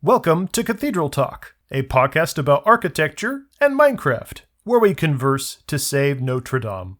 Welcome to Cathedral Talk, a podcast about architecture and Minecraft, where we converse to save Notre Dame.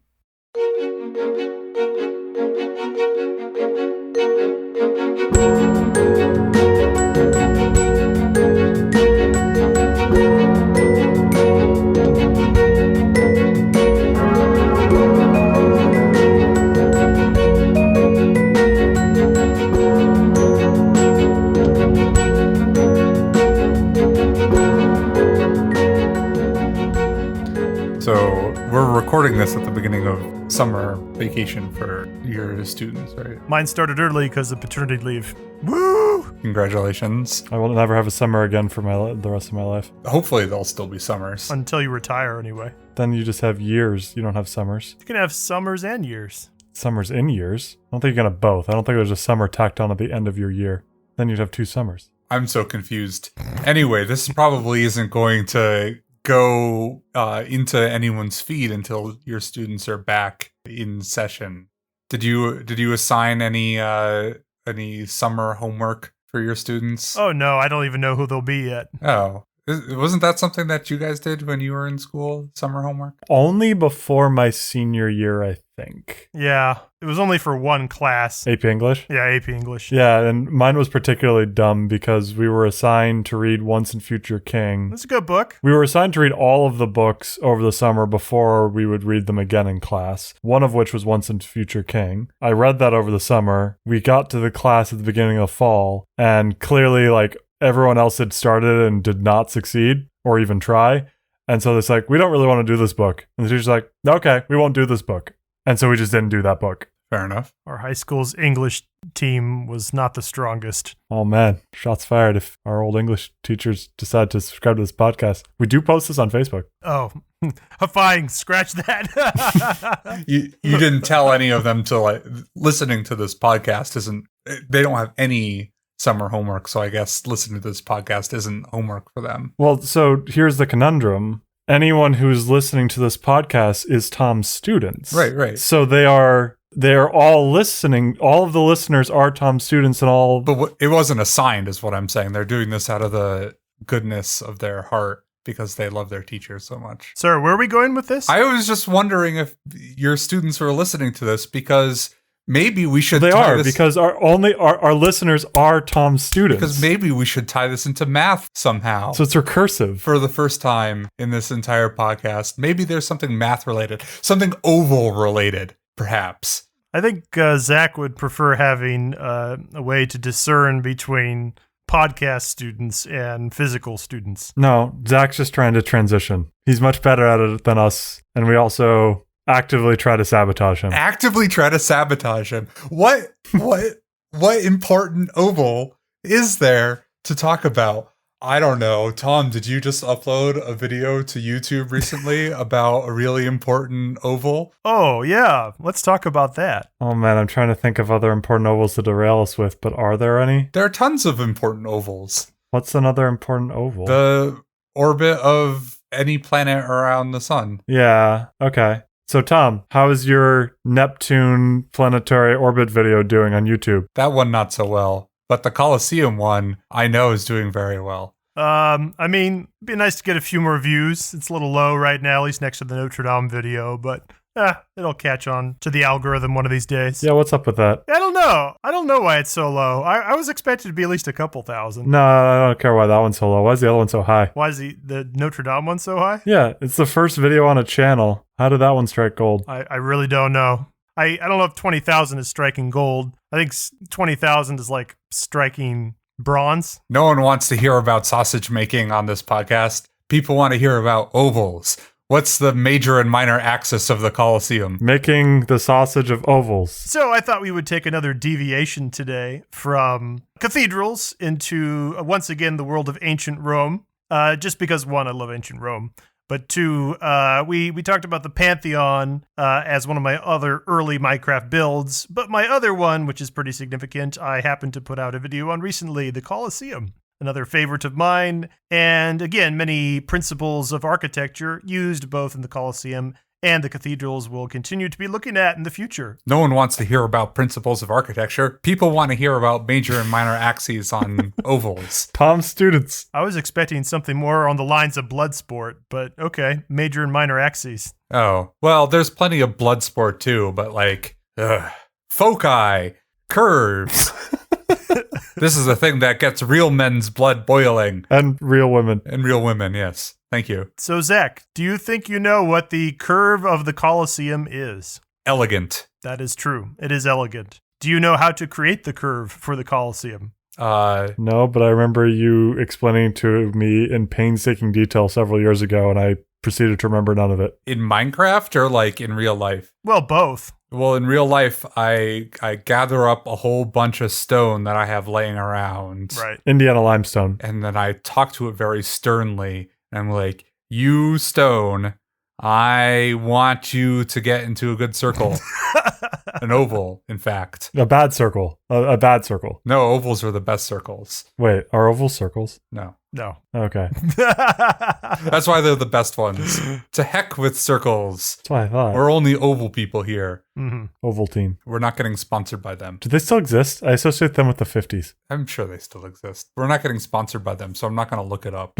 So we're recording this at the beginning of summer vacation for your students, right? Mine started early because of paternity leave. Woo! Congratulations. I will never have a summer again for the rest of my life. Hopefully there'll still be summers. Until you retire, anyway. Then you just have years. You don't have summers. You can have summers and years. Summers in years? I don't think you can have both. I don't think there's a summer tacked on at the end of your year. Then you'd have 2 summers. I'm so confused. Anyway, this probably isn't going to go into anyone's feed until your students are back in session. Did you assign any summer homework for your students? Oh no, I don't even know who they'll be yet. Oh. Wasn't that something that you guys did when you were in school, summer homework? Only before my senior year, I think. Yeah, it was only for one class. AP English? Yeah, AP English. Yeah, and mine was particularly dumb because we were assigned to read Once and Future King. That's a good book. We were assigned to read all of the books over the summer before we would read them again in class, one of which was Once and Future King. I read that over the summer. We got to the class at the beginning of fall, and clearly, everyone else had started and did not succeed or even try. And so it's like, we don't really want to do this book. And the teacher's like, okay, we won't do this book. And so we just didn't do that book. Fair enough. Our high school's English team was not the strongest. Oh man, shots fired if our old English teachers decide to subscribe to this podcast. We do post this on Facebook. Oh, fine, scratch that. You didn't tell any of them to listening to this podcast they don't have any summer homework, so I guess listening to this podcast isn't homework for them. Well, so here's the conundrum. Anyone who's listening to this podcast is Tom's students. Right. So they're all listening. All of the listeners are Tom's students and all. But it wasn't assigned is what I'm saying. They're doing this out of the goodness of their heart because they love their teacher so much. Sir, where are we going with this? I was just wondering if your students were listening to this because maybe we should. They are because our listeners are Tom's students. Because maybe we should tie this into math somehow. So it's recursive. For the first time in this entire podcast, maybe there's something math related, something oval related, perhaps. I think Zack would prefer having a way to discern between podcast students and physical students. No, Zack's just trying to transition. He's much better at it than us, and we also actively try to sabotage him. What important oval is there to talk about? I don't know. Tom, did you just upload a video to YouTube recently about a really important oval? Oh, yeah. Let's talk about that. Oh, man, I'm trying to think of other important ovals to derail us with, but are there any? There are tons of important ovals. What's another important oval? The orbit of any planet around the sun. Yeah, okay. So, Tom, how is your Neptune planetary orbit video doing on YouTube? That one, not so well. But the Colosseum one, I know, is doing very well. I mean, it'd be nice to get a few more views. It's a little low right now, at least next to the Notre Dame video, but it'll catch on to the algorithm one of these days. Yeah, what's up with that? I don't know why it's so low. I was expected to be at least a couple thousand. No, I don't care why that one's so low. Why is the other one so high? Why is the Notre Dame one so high? Yeah, it's the first video on a channel. How did that one strike gold? I really don't know. I don't know if 20,000 is striking gold. I think 20,000 is like striking bronze. No one wants to hear about sausage making on this podcast. People want to hear about ovals. What's the major and minor axis of the Colosseum? Making the sausage of ovals. So I thought we would take another deviation today from cathedrals into, once again, the world of ancient Rome. Just because, one, I love ancient Rome. But two, we talked about the Pantheon as one of my other early Minecraft builds. But my other one, which is pretty significant, I happened to put out a video on recently, the Colosseum. Another favorite of mine. And again, many principles of architecture used both in the Colosseum and the cathedrals we'll continue to be looking at in the future. No one wants to hear about principles of architecture. People want to hear about major and minor axes on ovals. Tom's students. I was expecting something more on the lines of blood sport, but okay, major and minor axes. Oh, well, there's plenty of blood sport too, but like, foci, curves. This is a thing that gets real men's blood boiling. And real women. And real women, yes. Thank you. So, Zack, do you think you know what the curve of the Colosseum is? Elegant. That is true. It is elegant. Do you know how to create the curve for the Colosseum? No, but I remember you explaining to me in painstaking detail several years ago, and I proceeded to remember none of it. In Minecraft or like in real life? Well, both. Well, in real life, I gather up a whole bunch of stone that I have laying around. Right. Indiana limestone. And then I talk to it very sternly. And I'm like, you stone, I want you to get into a good circle. An oval, in fact. A bad circle. A bad circle. No, ovals are the best circles. Wait, are ovals circles? No. No. Okay. That's why they're the best ones. To heck with circles. That's what I thought. We're only oval people here. Mm-hmm. Ovaltine. We're not getting sponsored by them. Do they still exist? I associate them with the 50s. I'm sure they still exist. We're not getting sponsored by them, so I'm not going to look it up.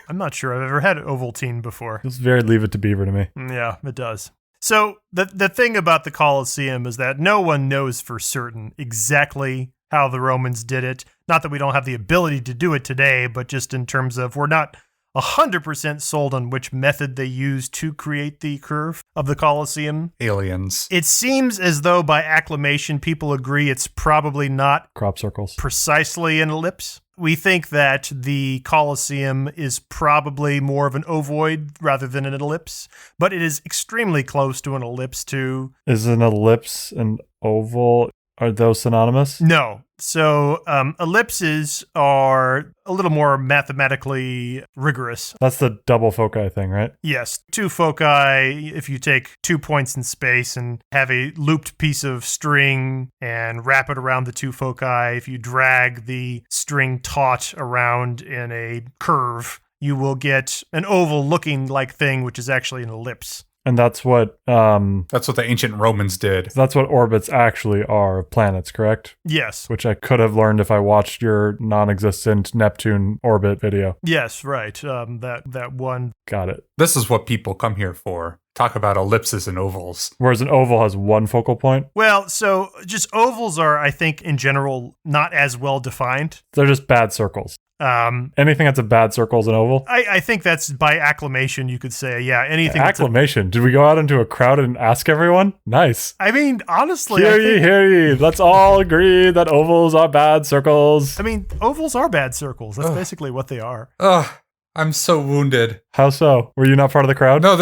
I'm not sure I've ever had Ovaltine before. Feels very Leave It to Beaver to me. Yeah, it does. So the thing about the Colosseum is that no one knows for certain exactly how the Romans did it. Not that we don't have the ability to do it today, but just in terms of we're not 100% sold on which method they used to create the curve of the Colosseum. Aliens. It seems as though by acclamation people agree it's probably not Crop circles. precisely an ellipse. We think that the Colosseum is probably more of an ovoid rather than an ellipse, but it is extremely close to an ellipse too. Is an ellipse an oval? Are those synonymous? No. So ellipses are a little more mathematically rigorous. That's the double foci thing, right? Yes. Two foci, if you take 2 points in space and have a looped piece of string and wrap it around the two foci, if you drag the string taut around in a curve, you will get an oval looking like thing, which is actually an ellipse. And that's what That's what the ancient Romans did. that's what orbits actually are of planets, correct? Yes. Which I could have learned if I watched your non-existent Neptune orbit video. Yes, right. That one. Got it. This is what people come here for. Talk about ellipses and ovals. Whereas an oval has one focal point. Well, so just ovals are, I think, in general, not as well defined. They're just bad circles. Anything that's a bad circle is an oval. I think that's by acclamation, you could say, yeah, anything. Acclamation. Did we go out into a crowd and ask everyone? Nice. I mean, honestly, Hear ye, hear ye. Let's all agree that ovals are bad circles. I mean, ovals are bad circles. That's basically what they are. Ugh, I'm so wounded. How so? Were you not part of the crowd? No,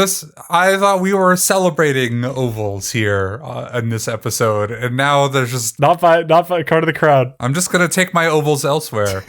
I thought we were celebrating ovals here in this episode, and now there's just... Not by part of the crowd. I'm just going to take my ovals elsewhere.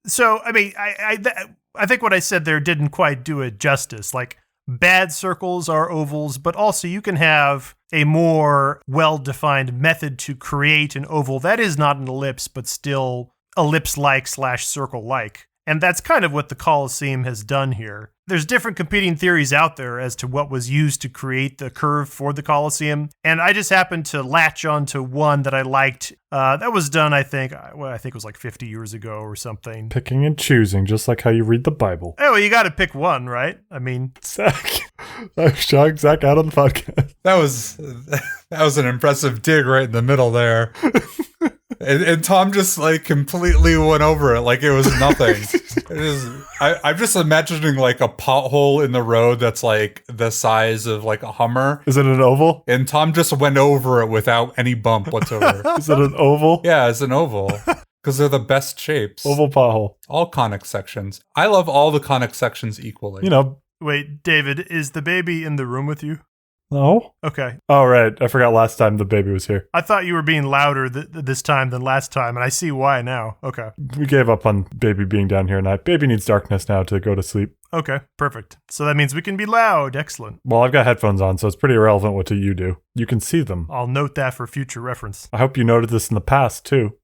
So, I mean, I think what I said there didn't quite do it justice. Like, bad circles are ovals, but also you can have a more well-defined method to create an oval that is not an ellipse, but still ellipse-like / circle-like. And that's kind of what the Colosseum has done here. There's different competing theories out there as to what was used to create the curve for the Colosseum. And I just happened to latch onto one that I liked. That was done, I think it was like 50 years ago or something. Picking and choosing, just like how you read the Bible. Oh, well, you got to pick one, right? I mean, Zack. I shocked Zack out on the podcast. That was an impressive dig right in the middle there. And Tom just like completely went over it like it was nothing. I'm just imagining like a pothole in the road that's like the size of like a Hummer. Is it an oval? And Tom just went over it without any bump whatsoever. Is it an oval? Yeah, it's an oval. Because they're the best shapes. Oval pothole. All conic sections. I love all the conic sections equally. You know. Wait, David, is the baby in the room with you? No? Okay. Oh, right. I forgot last time the baby was here. I thought you were being louder this time than last time, and I see why now. Okay. We gave up on baby being down here, and baby needs darkness now to go to sleep. Okay, perfect. So that means we can be loud. Excellent. Well, I've got headphones on, so it's pretty irrelevant what you do. You can see them. I'll note that for future reference. I hope you noted this in the past, too.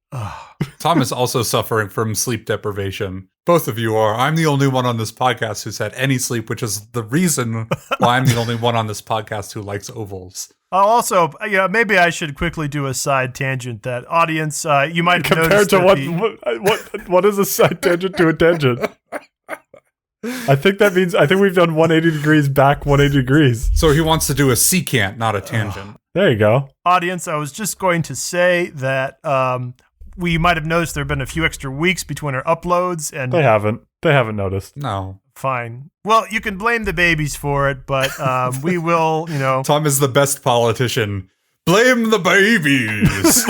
Tom is also suffering from sleep deprivation. Both of you are. I'm the only one on this podcast who's had any sleep, which is the reason why I'm the only one on this podcast who likes ovals. Also, maybe I should quickly do a side tangent that audience, you might have Compared noticed to what is a side tangent to a tangent? I think we've done 180 degrees back 180 degrees. So he wants to do a secant, not a tangent. There you go. Audience, I was just going to say that we might have noticed there have been a few extra weeks between our uploads, and They haven't noticed. No. fine. Well, you can blame the babies for it, but we will, Tom is the best politician. Blame the babies.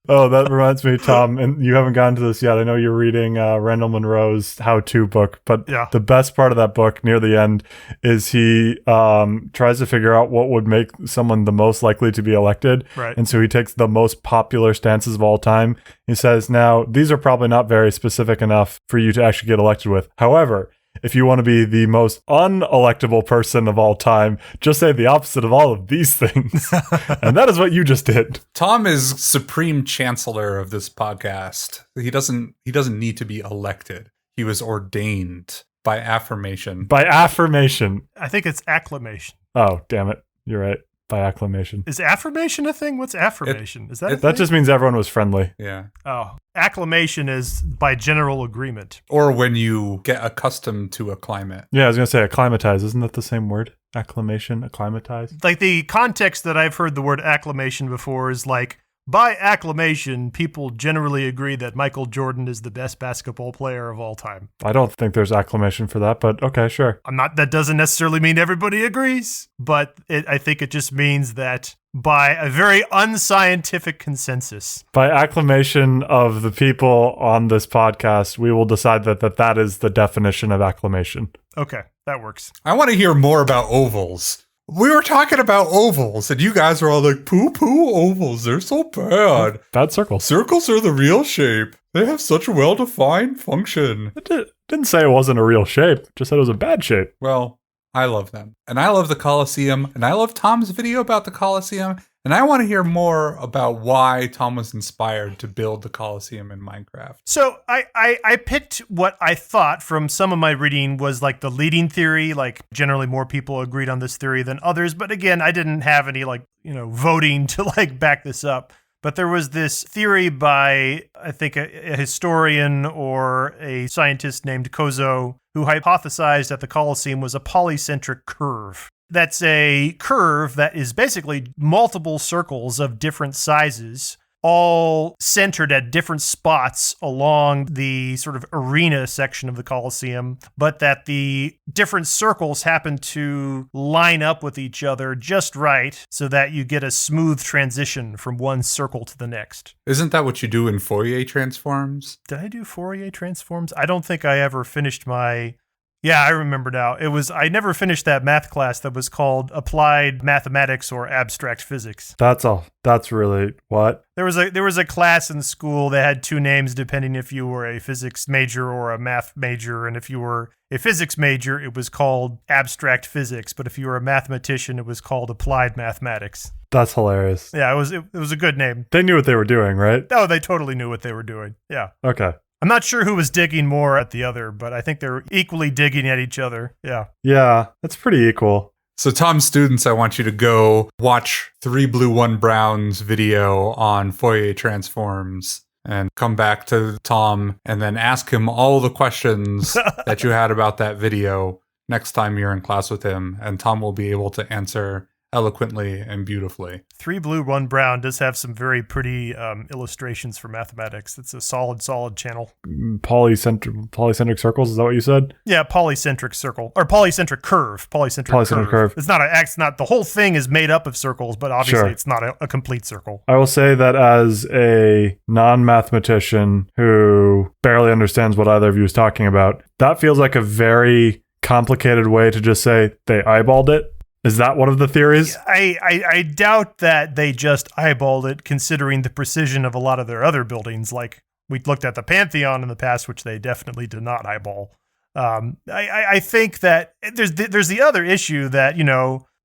Oh, that reminds me, Tom, and you haven't gotten to this yet. I know you're reading Randall Munroe's how-to book, but the best part of that book near the end is he tries to figure out what would make someone the most likely to be elected. Right. And so he takes the most popular stances of all time. He says, now, these are probably not very specific enough for you to actually get elected with. However, if you want to be the most unelectable person of all time, just say the opposite of all of these things. And that is what you just did. Tom is supreme chancellor of this podcast. He doesn't need to be elected. He was ordained by affirmation. By affirmation. I think it's acclamation. Oh, damn it. You're right. By acclamation. Is affirmation a thing? What's affirmation? Is that a That thing? just means everyone was friendly. Yeah. Oh, acclamation is by general agreement. Or when you get accustomed to a climate. Yeah, I was going to say acclimatize. Isn't that the same word? Acclamation, acclimatize? Like the context that I've heard the word acclamation before is like, by acclamation, people generally agree that Michael Jordan is the best basketball player of all time. I don't think there's acclamation for that, but okay, sure. That doesn't necessarily mean everybody agrees, but I think it just means that by a very unscientific consensus. By acclamation of the people on this podcast, we will decide that is the definition of acclamation. Okay, that works. I want to hear more about ovals. We were talking about ovals, and you guys are all like, poo-poo ovals, they're so bad. Bad circles. Circles are the real shape. They have such a well-defined function. It didn't say it wasn't a real shape, just said it was a bad shape. Well, I love them. And I love the Colosseum, and I love Tom's video about the Colosseum, and I want to hear more about why Tom was inspired to build the Colosseum in Minecraft. So I picked what I thought from some of my reading was like the leading theory, like generally more people agreed on this theory than others. But again, I didn't have any voting to back this up. But there was this theory by, I think, a historian or a scientist named Cozzo who hypothesized that the Colosseum was a polycentric curve. That's a curve that is basically multiple circles of different sizes, all centered at different spots along the sort of arena section of the Colosseum, but that the different circles happen to line up with each other just right so that you get a smooth transition from one circle to the next. Isn't that what you do in Fourier transforms? Did I do Fourier transforms? I don't think I ever finished my... Yeah, I remember now. I never finished that math class that was called Applied Mathematics or Abstract Physics. That's really what? There was a class in school that had two names depending if you were a physics major or a math major, and if you were a physics major, it was called Abstract Physics, but if you were a mathematician, it was called Applied Mathematics. That's hilarious. Yeah, it was a good name. They knew what they were doing, right? Oh, they totally knew what they were doing. Yeah. Okay. I'm not sure who was digging more at the other, but I think they're equally digging at each other. Yeah. Yeah, that's pretty equal. So Tom's students, I want you to go watch 3 Blue 1 Brown's video on Fourier transforms and come back to Tom and then ask him all the questions that you had about that video next time you're in class with him, and Tom will be able to answer eloquently and beautifully. 3 Blue 1 Brown does have some very pretty illustrations for mathematics. It's a solid channel. Polycentric circles, is that what you said? Yeah, polycentric circle or polycentric curve. Polycentric curve. It's not the whole thing is made up of circles, but obviously it's not a complete circle. I will say that as a non-mathematician who barely understands what either of you is talking about, that feels like a very complicated way to just say they eyeballed it. Is that one of the theories? I doubt that they just eyeballed it, considering the precision of a lot of their other buildings. Like, we looked at the Pantheon in the past, which they definitely did not eyeball. I think that there's the other issue that,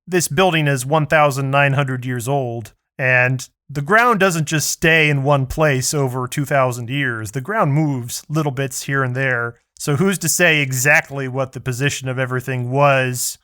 this building is 1,900 years old, and the ground doesn't just stay in one place over 2,000 years. The ground moves little bits here and there. So who's to say exactly what the position of everything was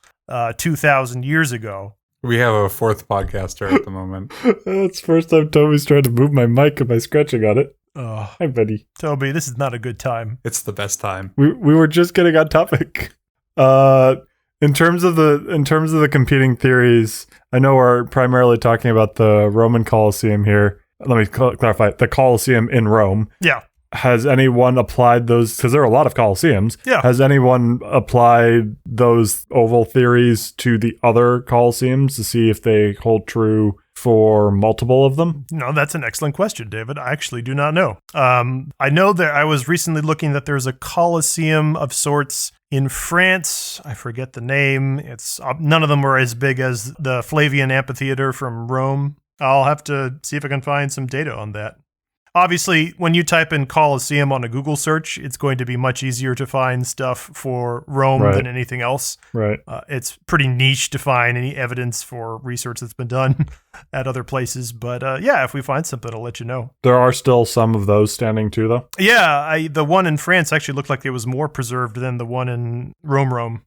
2,000 years ago? We have a fourth podcaster at the moment. It's the first time Toby's trying to move my mic by scratching on it. Oh, Hi, buddy. Toby, this is not a good time. It's the best time. We were just getting on topic. In terms of the competing theories, I know we're primarily talking about the Roman Colosseum here. Let me clarify: the Colosseum in Rome. Yeah. Has anyone applied those? Because there are a lot of Colosseums. Yeah. Has anyone applied those oval theories to the other Colosseums to see if they hold true for multiple of them? No, that's an excellent question, David. I actually do not know. I know that I was recently looking that there's a Colosseum of sorts in France. I forget the name. It's none of them are as big as the Flavian Amphitheater from Rome. I'll have to see if I can find some data on that. Obviously, when you type in Colosseum on a Google search, it's going to be much easier to find stuff for Rome than anything else. Right. It's pretty niche to find any evidence for research that's been done at other places. But yeah, if we find something, I'll let you know. There are still some of those standing too, though? Yeah, the one in France actually looked like it was more preserved than the one in Rome.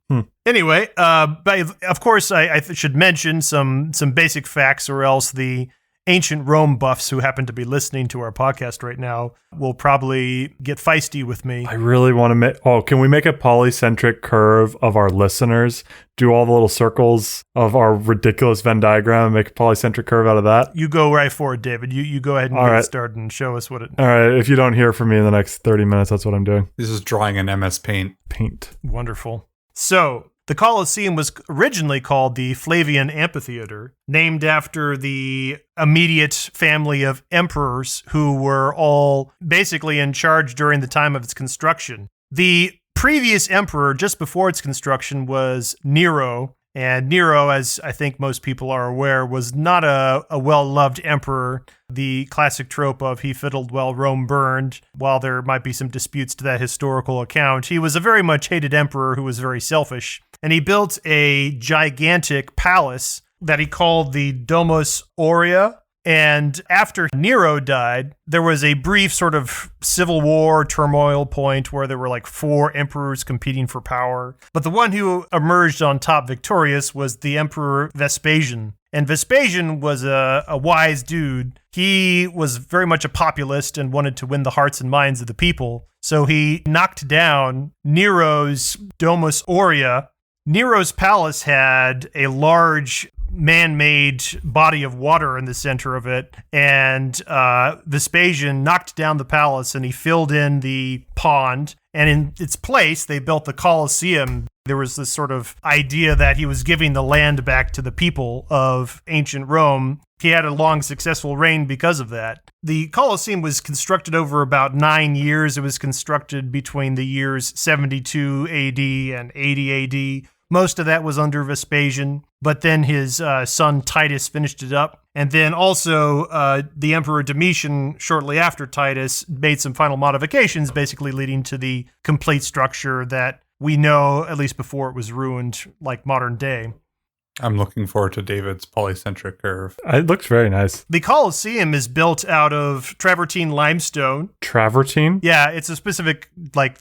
Anyway, but of course, I should mention some basic facts, or else the ancient Rome buffs who happen to be listening to our podcast right now will probably get feisty with me. I really want to make... Oh, can we make a polycentric curve of our listeners? Do all the little circles of our ridiculous Venn diagram and make a polycentric curve out of that? You go right for it, David. You go ahead and get started and show us what it... All right, if you don't hear from me in the next 30 minutes, that's what I'm doing. This is drawing in MS Paint. Wonderful. So, the Colosseum was originally called the Flavian Amphitheater, named after the immediate family of emperors who were all basically in charge during the time of its construction. The previous emperor, just before its construction, was Nero. And Nero, as I think most people are aware, was not a well-loved emperor. The classic trope of he fiddled while Rome burned. While there might be some disputes to that historical account, he was a very much hated emperor who was very selfish. And he built a gigantic palace that he called the Domus Aurea. And after Nero died, there was a brief sort of civil war turmoil point where there were like 4 emperors competing for power. But the one who emerged on top victorious was the Emperor Vespasian. And Vespasian was a wise dude. He was very much a populist and wanted to win the hearts and minds of the people. So he knocked down Nero's Domus Aurea. Nero's palace had a large man-made body of water in the center of it, and Vespasian knocked down the palace and he filled in the pond, and in its place they built the Colosseum. There was this sort of idea that he was giving the land back to the people of ancient Rome. He had a long, successful reign because of that. The Colosseum was constructed over about 9 years. It was constructed between the years 72 AD and 80 AD. Most of that was under Vespasian, but then his son Titus finished it up. And then also the Emperor Domitian, shortly after Titus, made some final modifications, basically leading to the complete structure that we know, at least before it was ruined, like modern day. I'm looking forward to David's polycentric curve. It looks very nice. The Colosseum is built out of travertine limestone. Travertine? Yeah, it's a specific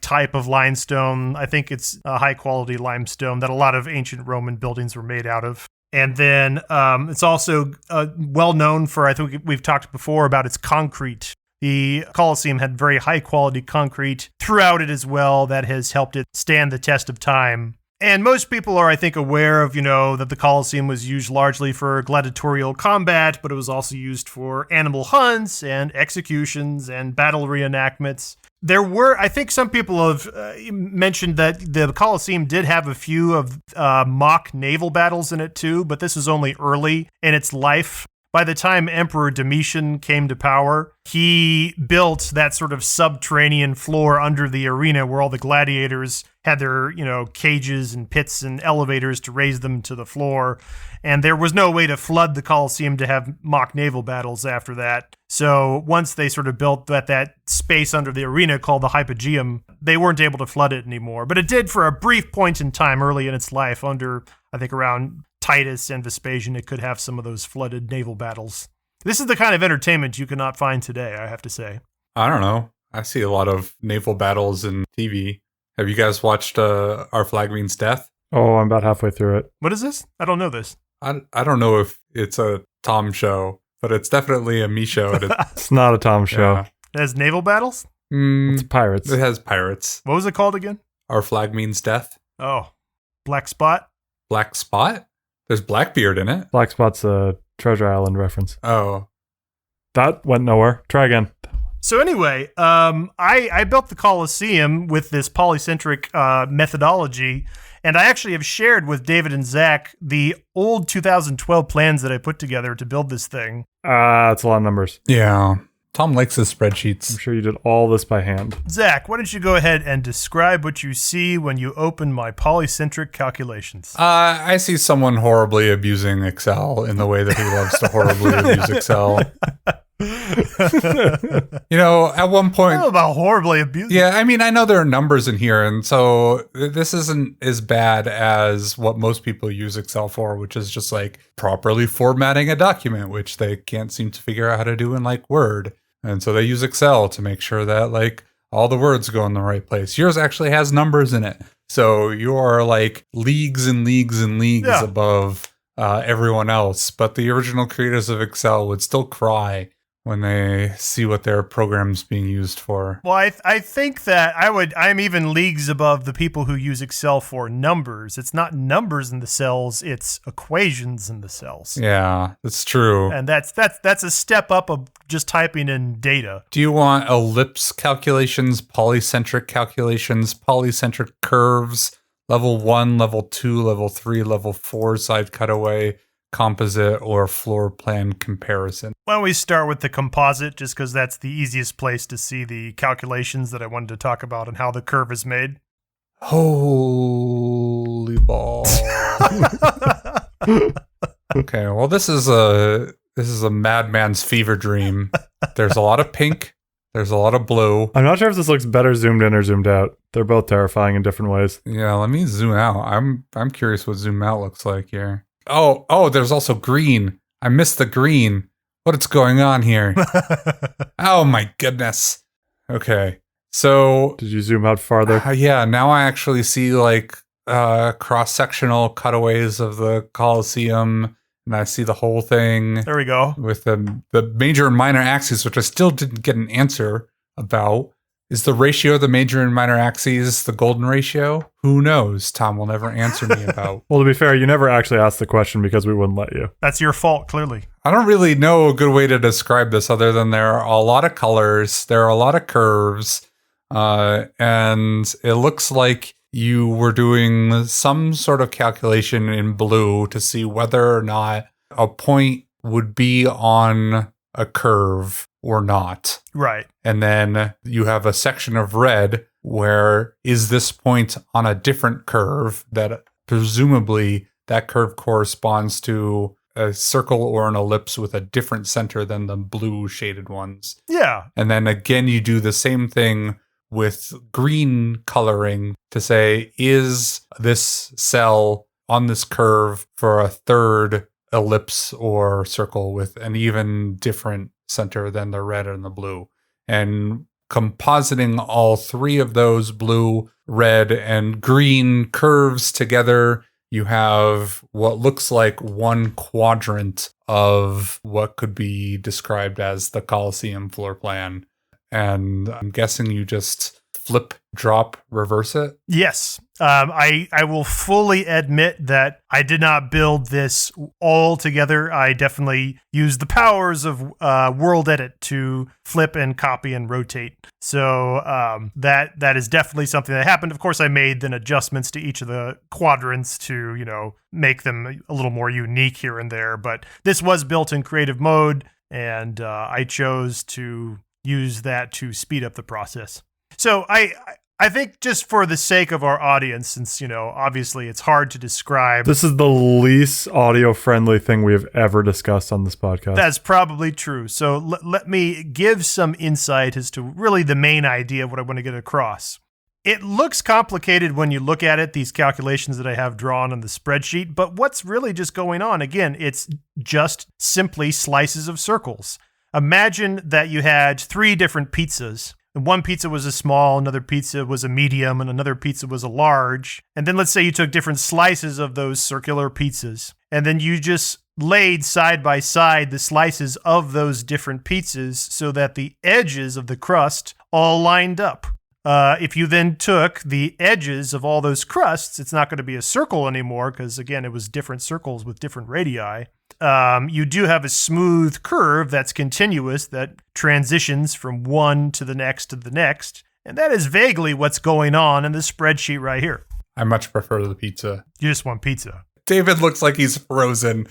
type of limestone. I think it's a high quality limestone that a lot of ancient Roman buildings were made out of. And then it's also well known for, I think we've talked before about its concrete. The Colosseum had very high quality concrete throughout it as well that has helped it stand the test of time. And most people are, I think, aware of, that the Colosseum was used largely for gladiatorial combat, but it was also used for animal hunts and executions and battle reenactments. There were, I think some people have mentioned that the Colosseum did have a few of mock naval battles in it too, but this was only early in its life. By the time Emperor Domitian came to power, he built that sort of subterranean floor under the arena where all the gladiators had their, cages and pits and elevators to raise them to the floor. And there was no way to flood the Colosseum to have mock naval battles after that. So once they sort of built that space under the arena called the Hypogeum, they weren't able to flood it anymore. But it did for a brief point in time early in its life under, I think, around Titus and Vespasian. It could have some of those flooded naval battles. This is the kind of entertainment you cannot find today, I have to say. I don't know. I see a lot of naval battles in TV. Have you guys watched Our Flag Means Death? Oh, I'm about halfway through it. What is this? I don't know this. I don't know if it's a Tom show, but it's definitely a me show. It's not a Tom show. Yeah. It has naval battles? It's pirates. It has pirates. What was it called again? Our Flag Means Death. Oh, Black Spot? Black Spot? There's Blackbeard in it. Black Spot's a Treasure Island reference. Oh. That went nowhere. Try again. So anyway, I built the Colosseum with this polycentric methodology, and I actually have shared with David and Zack the old 2012 plans that I put together to build this thing. That's a lot of numbers. Yeah. Tom likes his I'm spreadsheets. sure you did all this by hand. Zack, why don't you go ahead and describe what you see when you open my polycentric calculations? I see someone horribly abusing Excel in the way that he loves to horribly abuse Excel. You know, at one I point... don't know about horribly abusing. Yeah, I mean, I know there are numbers in here, and so this isn't as bad as what most people use Excel for, which is just like properly formatting a document, which they can't seem to figure out how to do in like Word. And so they use Excel to make sure that like all the words go in the right place. Yours actually has numbers in it. So you are like leagues and leagues and leagues above everyone else. But the original creators of Excel would still cry when they see what their program's being used for. Well, I think that I'm even leagues above the people who use Excel for numbers. It's not numbers in the cells, it's equations in the cells. Yeah, that's true. And that's a step up of just typing in data. Do you want ellipse calculations, polycentric curves, level 1, level 2, level 3, level 4 side cutaway, composite, or floor plan comparison? Why don't we start with the composite, just because that's the easiest place to see the calculations that I wanted to talk about and how the curve is made. Holy ball. Okay, well, this is a madman's fever dream. There's a lot of pink. There's a lot of blue. I'm not sure if this looks better zoomed in or zoomed out. They're both terrifying in different ways. Yeah, let me zoom out. I'm curious what zoom out looks like here. Oh, there's also green. I missed the green. What's going on here? Oh my goodness. Okay. So did you zoom out farther? Yeah, now I actually see like cross-sectional cutaways of the Colosseum, and I see the whole thing. There we go. With the major and minor axes, which I still didn't get an answer about. Is the ratio of the major and minor axes the golden ratio? Who knows? Tom will never answer me about. Well, to be fair, you never actually asked the question because we wouldn't let you. That's your fault, clearly. I don't really know a good way to describe this other than there are a lot of colors, there are a lot of curves, and it looks like you were doing some sort of calculation in blue to see whether or not a point would be on a curve or not. Right. And then you have a section of red where is this point on a different curve that presumably that curve corresponds to a circle or an ellipse with a different center than the blue shaded ones. Yeah. And then again, you do the same thing with green coloring to say, is this cell on this curve for a third ellipse or circle with an even different center than the red and the blue? And compositing all three of those blue, red, and green curves together, you have what looks like one quadrant of what could be described as the Colosseum floor plan. And I'm guessing you just flip, drop, reverse it? Yes. I will fully admit that I did not build this all together. I definitely used the powers of World Edit to flip and copy and rotate. So that is definitely something that happened. Of course, I made then adjustments to each of the quadrants to, make them a little more unique here and there. But this was built in creative mode, and I chose to use that to speed up the process. So I think just for the sake of our audience, since, obviously it's hard to describe. This is the least audio-friendly thing we have ever discussed on this podcast. That's probably true. So let me give some insight as to really the main idea of what I want to get across. It looks complicated when you look at it, these calculations that I have drawn on the spreadsheet, but what's really just going on? Again, it's just simply slices of circles. Imagine that you had 3 different pizzas. And one pizza was a small, another pizza was a medium, and another pizza was a large. And then let's say you took different slices of those circular pizzas, and then you just laid side by side the slices of those different pizzas so that the edges of the crust all lined up. If you then took the edges of all those crusts, it's not going to be a circle anymore because, again, it was different circles with different radii. You do have a smooth curve that's continuous that transitions from one to the next, and that is vaguely what's going on in the spreadsheet right here. I much prefer the pizza. You just want pizza. David looks like he's frozen.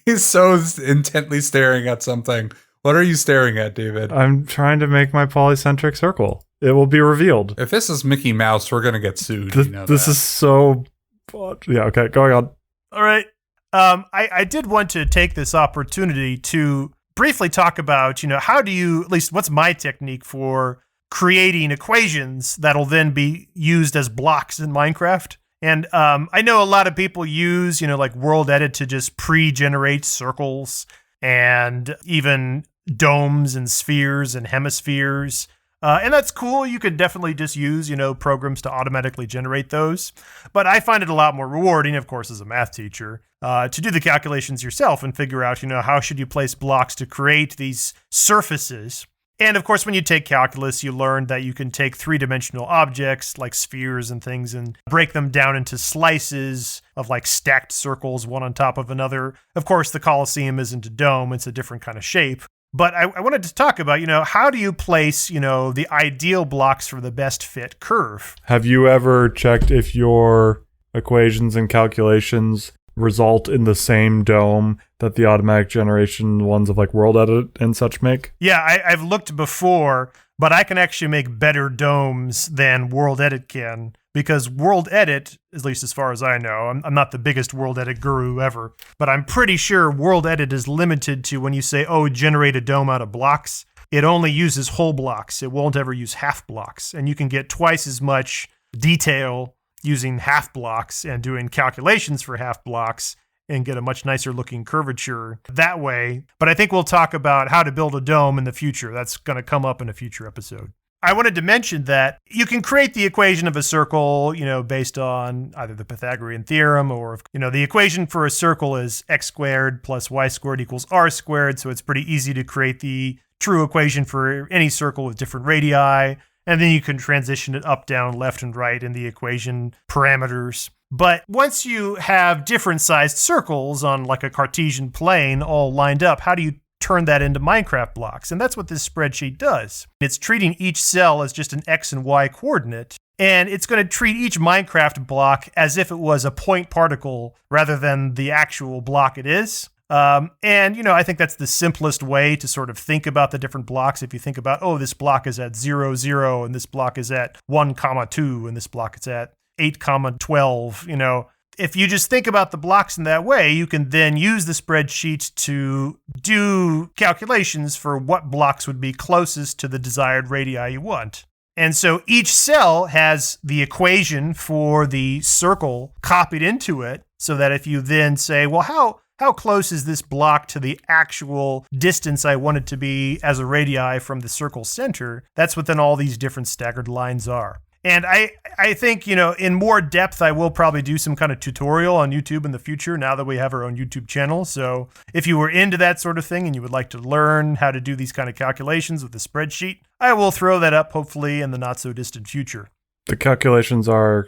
He's so intently staring at something. What are you staring at, David? I'm trying to make my polycentric circle. It will be revealed. If this is Mickey Mouse, we're going to get sued. This is so... Yeah, okay, going on. All right. I did want to take this opportunity to briefly talk about, how do you, at least what's my technique for creating equations that'll then be used as blocks in Minecraft. And I know a lot of people use, like World Edit to just pre-generate circles and even domes and spheres and hemispheres. And that's cool. You could definitely just use, programs to automatically generate those. But I find it a lot more rewarding, of course, as a math teacher, to do the calculations yourself and figure out, how should you place blocks to create these surfaces. And of course, when you take calculus, you learn that you can take 3-dimensional objects like spheres and things and break them down into slices of like stacked circles, one on top of another. Of course, the Colosseum isn't a dome. It's a different kind of shape. But I wanted to talk about, how do you place, the ideal blocks for the best fit curve? Have you ever checked if your equations and calculations result in the same dome that the automatic generation ones of like World Edit and such make? Yeah, I've looked before, but I can actually make better domes than World Edit can. Because World Edit, at least as far as I know, I'm not the biggest World Edit guru ever, but I'm pretty sure World Edit is limited to when you say, generate a dome out of blocks, it only uses whole blocks. It won't ever use half blocks. And you can get twice as much detail using half blocks and doing calculations for half blocks and get a much nicer looking curvature that way. But I think we'll talk about how to build a dome in the future. That's going to come up in a future episode. I wanted to mention that you can create the equation of a circle, based on either the Pythagorean theorem or, the equation for a circle is x squared plus y squared equals r squared. So it's pretty easy to create the true equation for any circle with different radii. And then you can transition it up, down, left, and right in the equation parameters. But once you have different sized circles on like a Cartesian plane all lined up, how do you turn that into Minecraft blocks? And that's what this spreadsheet does. It's treating each cell as just an X and Y coordinate, and it's going to treat each Minecraft block as if it was a point particle rather than the actual block it is. I think that's the simplest way to sort of think about the different blocks. If you think about, this block is at 0, 0, and this block is at 1, 2, and this block is at 8, 12, If you just think about the blocks in that way, you can then use the spreadsheet to do calculations for what blocks would be closest to the desired radii you want. And so each cell has the equation for the circle copied into it, so that if you then say, well, how close is this block to the actual distance I want it to be as a radii from the circle center, that's what then all these different staggered lines are. And I think, in more depth, I will probably do some kind of tutorial on YouTube in the future now that we have our own YouTube channel. So if you were into that sort of thing and you would like to learn how to do these kind of calculations with the spreadsheet, I will throw that up hopefully in the not so distant future. The calculations are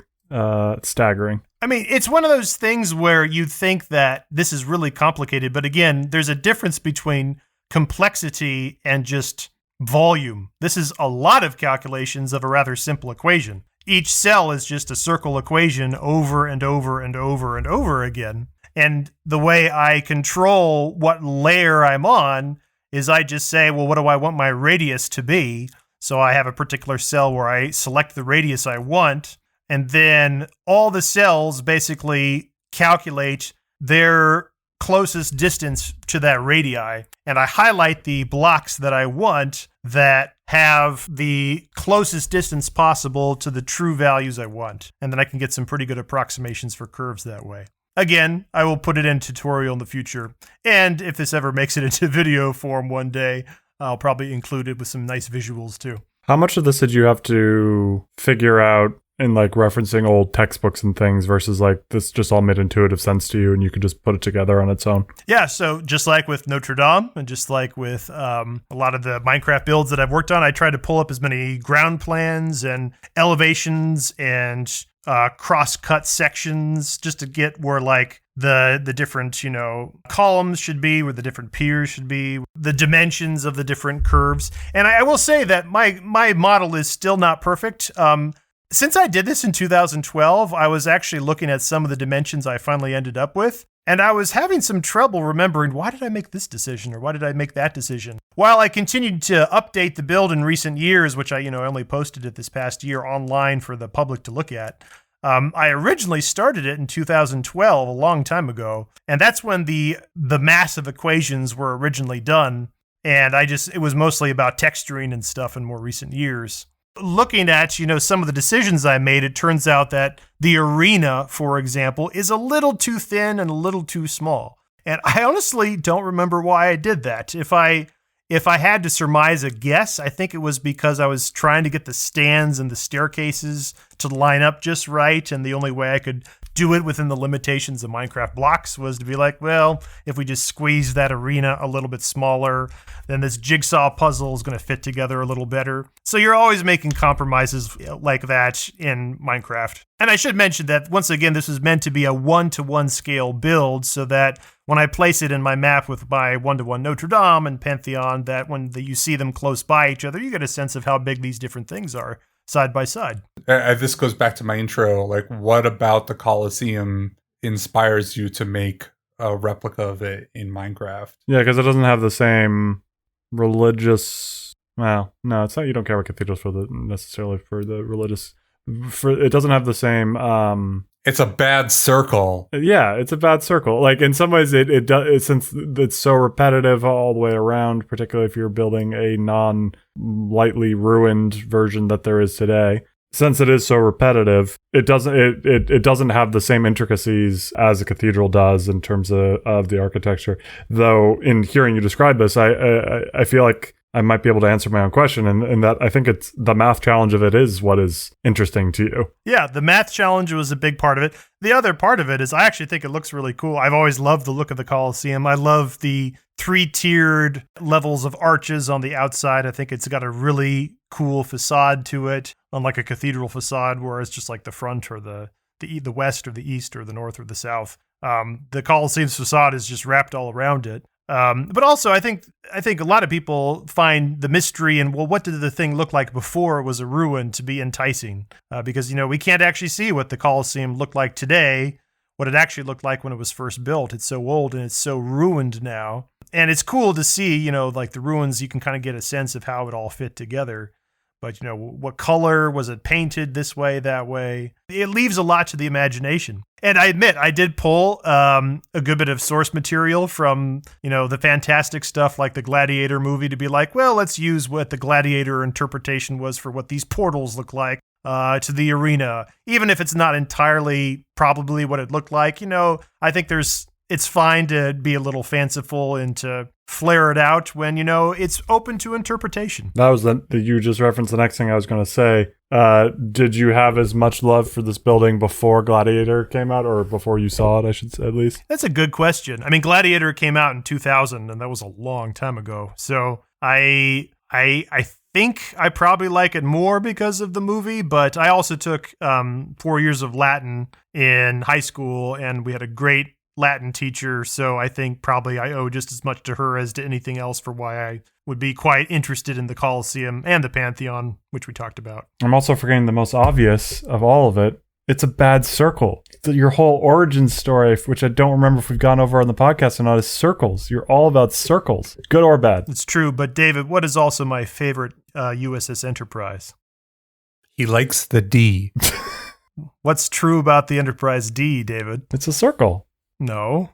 staggering. I mean, it's one of those things where you think that this is really complicated, but again, there's a difference between complexity and just volume. This is a lot of calculations of a rather simple equation. Each cell is just a circle equation over and over and over and over again. And the way I control what layer I'm on is I just say, well, what do I want my radius to be? So I have a particular cell where I select the radius I want, and then all the cells basically calculate their closest distance to that radii, and I highlight the blocks that I want that have the closest distance possible to the true values I want. And then I can get some pretty good approximations for curves that way. Again, I will put it in tutorial in the future. And if this ever makes it into video form one day, I'll probably include it with some nice visuals too. How much of this did you have to figure out in like referencing old textbooks and things versus like this just all made intuitive sense to you and you could just put it together on its own? Yeah, so just like with Notre Dame and just like with a lot of the Minecraft builds that I've worked on, I tried to pull up as many ground plans and elevations and cross-cut sections just to get where like the different, columns should be, where the different piers should be, the dimensions of the different curves. And I will say that my model is still not perfect. Since I did this in 2012, I was actually looking at some of the dimensions I finally ended up with, and I was having some trouble remembering, why did I make this decision or why did I make that decision? While I continued to update the build in recent years, which I only posted it this past year online for the public to look at, I originally started it in 2012, a long time ago, and that's when the massive equations were originally done, and it was mostly about texturing and stuff in more recent years. Looking at, some of the decisions I made, it turns out that the arena, for example, is a little too thin and a little too small. And I honestly don't remember why I did that. If I had to surmise a guess, I think it was because I was trying to get the stands and the staircases to line up just right, and the only way I could do it within the limitations of Minecraft blocks was to be like, well, if we just squeeze that arena a little bit smaller, then this jigsaw puzzle is going to fit together a little better. So you're always making compromises like that in Minecraft. And I should mention that, once again, this is meant to be a 1-to-1 scale build, so that when I place it in my map with my 1-to-1 Notre Dame and Pantheon, that when you see them close by each other, you get a sense of how big these different things are side by side. This goes back to my intro. Like, what about the Colosseum inspires you to make a replica of it in Minecraft? Yeah, because it doesn't have the same religious... Well, no, it's not. You don't care about cathedrals necessarily for the religious... it doesn't have the same... It's a bad circle. Yeah, it's a bad circle. Like, in some ways, it does, since it's so repetitive all the way around, particularly if you're building a non-lightly ruined version that there is today. Since it is so repetitive, it doesn't have the same intricacies as a cathedral does in terms of the architecture. Though, in hearing you describe this, I feel like I might be able to answer my own question, and that I think it's the math challenge of it is what is interesting to you. Yeah, the math challenge was a big part of it. The other part of it is I actually think it looks really cool. I've always loved the look of the Colosseum. I love the 3-tiered levels of arches on the outside. I think it's got a really cool facade to it, unlike a cathedral facade where it's just like the front or the west or the east or the north or the south. The Colosseum's facade is just wrapped all around it. But also, I think a lot of people find the mystery in, well, what did the thing look like before it was a ruin to be enticing? Because, we can't actually see what the Colosseum looked like today, what it actually looked like when it was first built. It's so old and it's so ruined now. And it's cool to see, like the ruins, you can kind of get a sense of how it all fit together. But, what color? Was it painted this way, that way? It leaves a lot to the imagination. And I admit, I did pull a good bit of source material from, the fantastic stuff like the Gladiator movie to be like, well, let's use what the Gladiator interpretation was for what these portals look like to the arena. Even if it's not entirely probably what it looked like, I think it's fine to be a little fanciful and to flare it out when, it's open to interpretation. That was you just referenced the next thing I was going to say. Did you have as much love for this building before Gladiator came out, or before you saw it, I should say, at least? That's a good question. I mean, Gladiator came out in 2000, and that was a long time ago. So I think I probably like it more because of the movie, but I also took 4 years of Latin in high school, and we had a great Latin teacher, so I think probably I owe just as much to her as to anything else for why I would be quite interested in the Colosseum and the Pantheon, which we talked about. I'm also forgetting the most obvious of all of it. It's a bad circle. Your whole origin story, which I don't remember if we've gone over on the podcast or not, is circles. You're all about circles, good or bad. It's true, but David, what is also my favorite USS Enterprise? He likes the D. What's true about the Enterprise D, David? It's a circle. No.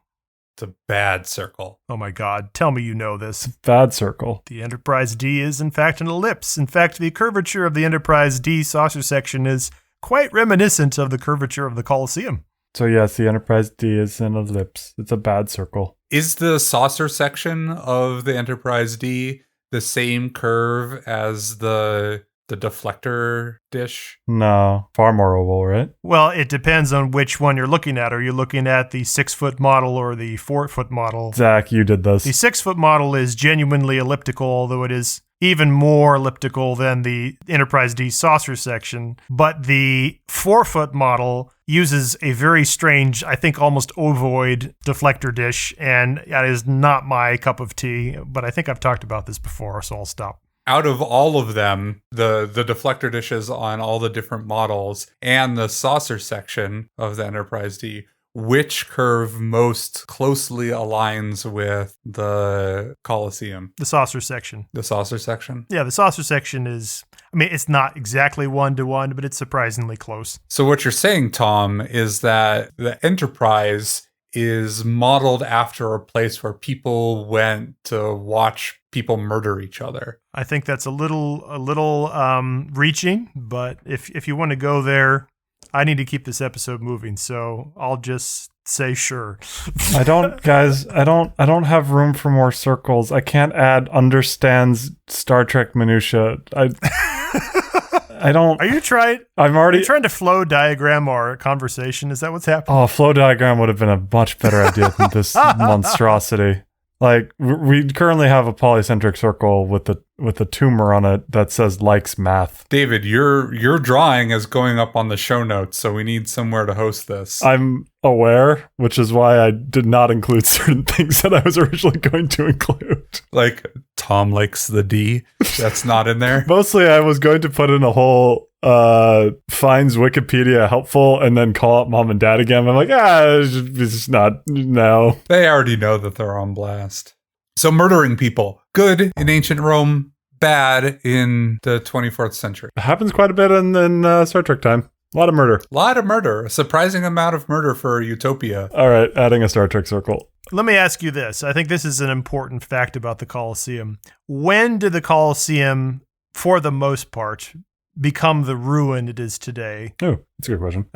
It's a bad circle. Oh my God, tell me you know this. Bad circle. The Enterprise D is in fact an ellipse. In fact, the curvature of the Enterprise D saucer section is quite reminiscent of the curvature of the Colosseum. So yes, the Enterprise D is an ellipse. It's a bad circle. Is the saucer section of the Enterprise D the same curve as the deflector dish? No, far more oval, right? Well, it depends on which one you're looking at. Are you looking at the 6-foot model or the 4-foot model? Zach, you did this. The 6-foot model is genuinely elliptical, although it is even more elliptical than the Enterprise D saucer section. But the 4-foot model uses a very strange, I think almost ovoid deflector dish, and that is not my cup of tea. But I think I've talked about this before, so I'll stop. Out of all of them, the deflector dishes on all the different models and the saucer section of the Enterprise D, which curve most closely aligns with the Colosseum? The saucer section. The saucer section? Yeah, the saucer section is, I mean, it's not exactly 1-to-1, but it's surprisingly close. So what you're saying, Tom, is that the Enterprise is modeled after a place where people went to watch people murder each other. I think that's a little reaching, but if you want to go there, I need to keep this episode moving, so I'll just say sure. I don't have room for more circles. I can't add understands Star Trek minutia. I don't. Are you trying to flow diagram our conversation? Is that what's happening? Oh, a flow diagram would have been a much better idea than this monstrosity. Like, we currently have a polycentric circle with a tumor on it that says likes math. David, your drawing is going up on the show notes, so we need somewhere to host this. I'm aware, which is why I did not include certain things that I was originally going to include. Like, Tom likes the D. That's not in there. Mostly I was going to put in a whole finds Wikipedia helpful and then call up mom and dad again. I'm like, it's not, no. They already know that they're on blast. So murdering people, good in ancient Rome, bad in the 24th century. It happens quite a bit in Star Trek time. A lot of murder. A surprising amount of murder for Utopia. All right, adding a Star Trek circle. Let me ask you this. I think this is an important fact about the Colosseum. When did the Colosseum, for the most part, become the ruin it is today? Oh, that's a good question.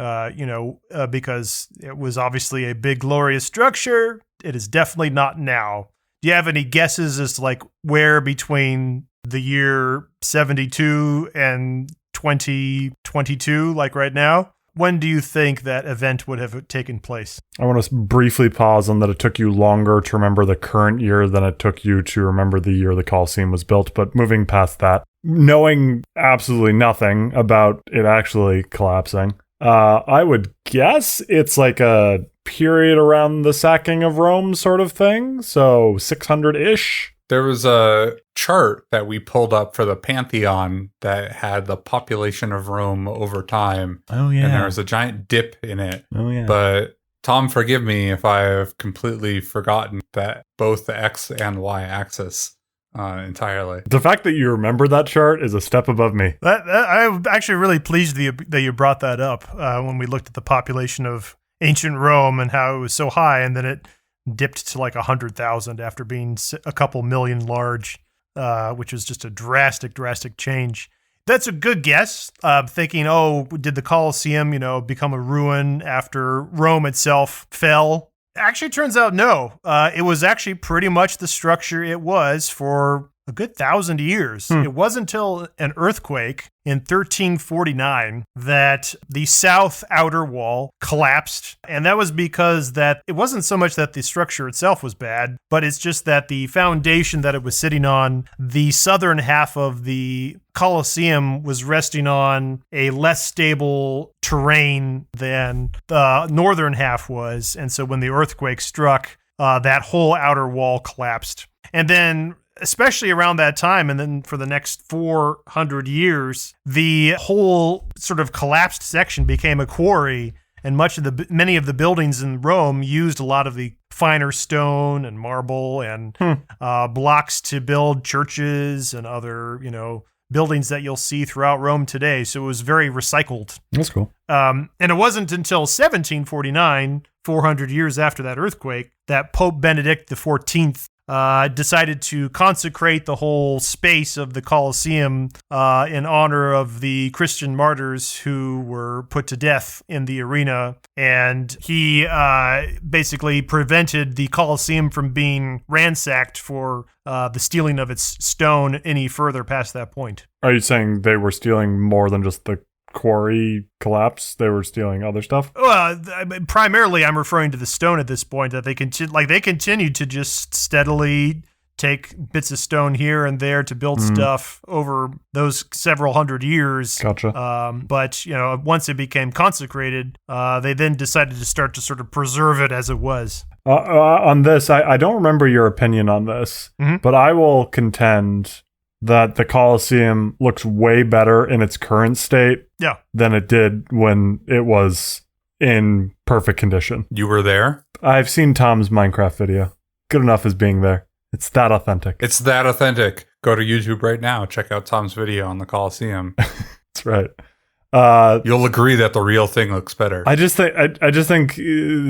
Because it was obviously a big, glorious structure. It is definitely not now. Do you have any guesses as to like where between the year 72 and 2022, like right now? When do you think that event would have taken place? I want to briefly pause on that it took you longer to remember the current year than it took you to remember the year the Colosseum was built. But moving past that, knowing absolutely nothing about it actually collapsing, I would guess it's like a period around the sacking of Rome sort of thing. So 600-ish. There was a chart that we pulled up for the Pantheon that had the population of Rome over time. Oh, yeah. And there was a giant dip in it. Oh, yeah. But Tom, forgive me if I have completely forgotten that both the X and Y axis entirely. The fact that you remember that chart is a step above me. I'm actually really pleased that you brought that up when we looked at the population of ancient Rome and how it was so high, and then it dipped to like 100,000 after being a couple million large, which was just a drastic change. That's a good guess. Thinking, did the Colosseum, become a ruin after Rome itself fell? Actually, turns out no. It was actually pretty much the structure it was for a good 1,000 years. It wasn't until an earthquake in 1349 that the south outer wall collapsed. And that was because that it wasn't so much that the structure itself was bad, but it's just that the foundation that it was sitting on, the southern half of the Colosseum was resting on a less stable terrain than the northern half was. And so when the earthquake struck, that whole outer wall collapsed. And then especially around that time, and then for the next 400 years, the whole sort of collapsed section became a quarry, and many of the buildings in Rome used a lot of the finer stone and marble and blocks to build churches and other, buildings that you'll see throughout Rome today. So it was very recycled. That's cool. And it wasn't until 1749, 400 years after that earthquake, that Pope Benedict XIV decided to consecrate the whole space of the Colosseum in honor of the Christian martyrs who were put to death in the arena. And he basically prevented the Colosseum from being ransacked for the stealing of its stone any further past that point. Are you saying they were stealing more than just the quarry collapse? They were stealing other stuff? Primarily, I'm referring to the stone at this point, that they continued to just steadily take bits of stone here and there to build stuff over those several hundred years. Gotcha. But, once it became consecrated, they then decided to start to sort of preserve it as it was. On this, I don't remember your opinion on this, but I will contend that the Colosseum looks way better in its current state than it did when it was in perfect condition. You were there? I've seen Tom's Minecraft video. Good enough as being there. It's that authentic. It's that authentic. Go to YouTube right now. Check out Tom's video on the Colosseum. That's right. You'll agree that the real thing looks better. I just think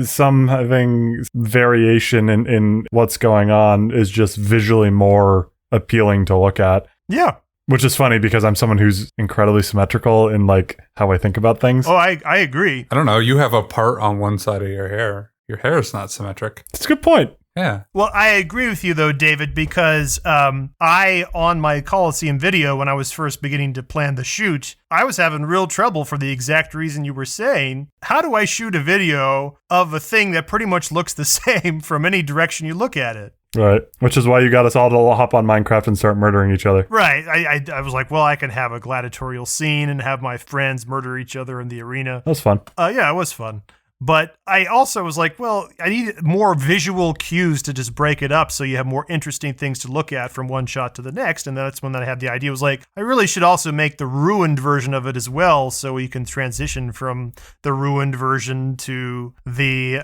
some having variation in what's going on is just visually more appealing to look at. Yeah. Which is funny because I'm someone who's incredibly symmetrical in like how I think about things. Oh, I agree. I don't know. You have a part on one side of your hair. Your hair is not symmetric. That's a good point. Yeah. Well, I agree with you, though, David, because on my Colosseum video, when I was first beginning to plan the shoot, I was having real trouble for the exact reason you were saying. How do I shoot a video of a thing that pretty much looks the same from any direction you look at it? Right. Which is why you got us all to hop on Minecraft and start murdering each other. Right. I was like, well, I can have a gladiatorial scene and have my friends murder each other in the arena. That was fun. Yeah, it was fun. But I also was like, well, I need more visual cues to just break it up so you have more interesting things to look at from one shot to the next. And that's when I had the idea. It was like, I really should also make the ruined version of it as well so we can transition from the ruined version to the,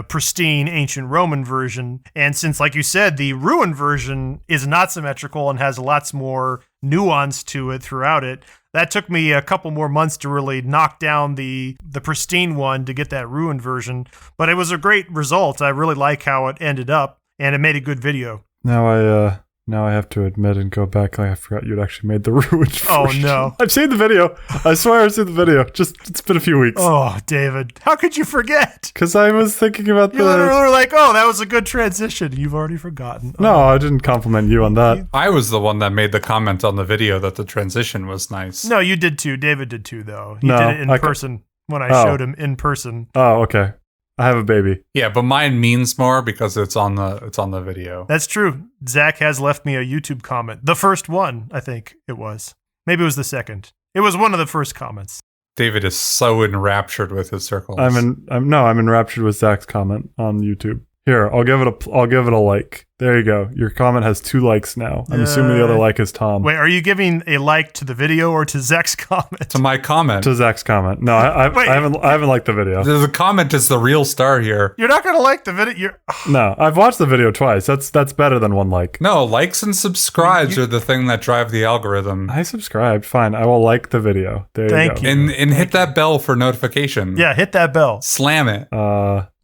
pristine ancient Roman version. And since, like you said, the ruined version is not symmetrical and has lots more nuance to it throughout it, that took me a couple more months to really knock down the pristine one to get that ruined version. But it was a great result. I really like how it ended up, and it made a good video. Now I have to admit and go back. I forgot you'd actually made the ruined version. Oh, no. I've seen the video. I swear I've seen the video. It's been a few weeks. Oh, David. How could you forget? Because I was thinking about You literally were like, oh, that was a good transition. You've already forgotten. No, I didn't compliment you on that. I was the one that made the comment on the video that the transition was nice. No, you did too. David did too, though. He did it in person when I showed him in person. Oh, okay. I have a baby. Yeah, but mine means more because it's on the video. That's true. Zack has left me a YouTube comment. The first one, I think it was. Maybe it was the second. It was one of the first comments. David is so enraptured with his circles. I'm enraptured with Zach's comment on YouTube. Here, I'll give it a like. There you go. Your comment has 2 likes now. I'm assuming the other like is Tom. Wait, are you giving a like to the video or to Zach's comment? To my comment. To Zach's comment. No, I haven't liked the video. The comment is the real star here. You're not gonna like the video. No, I've watched the video twice. That's better than 1 like. No, likes and subscribes are the thing that drive the algorithm. I subscribed. Fine, I will like the video. There you go. And hit that bell for notification. Yeah, hit that bell. Slam it.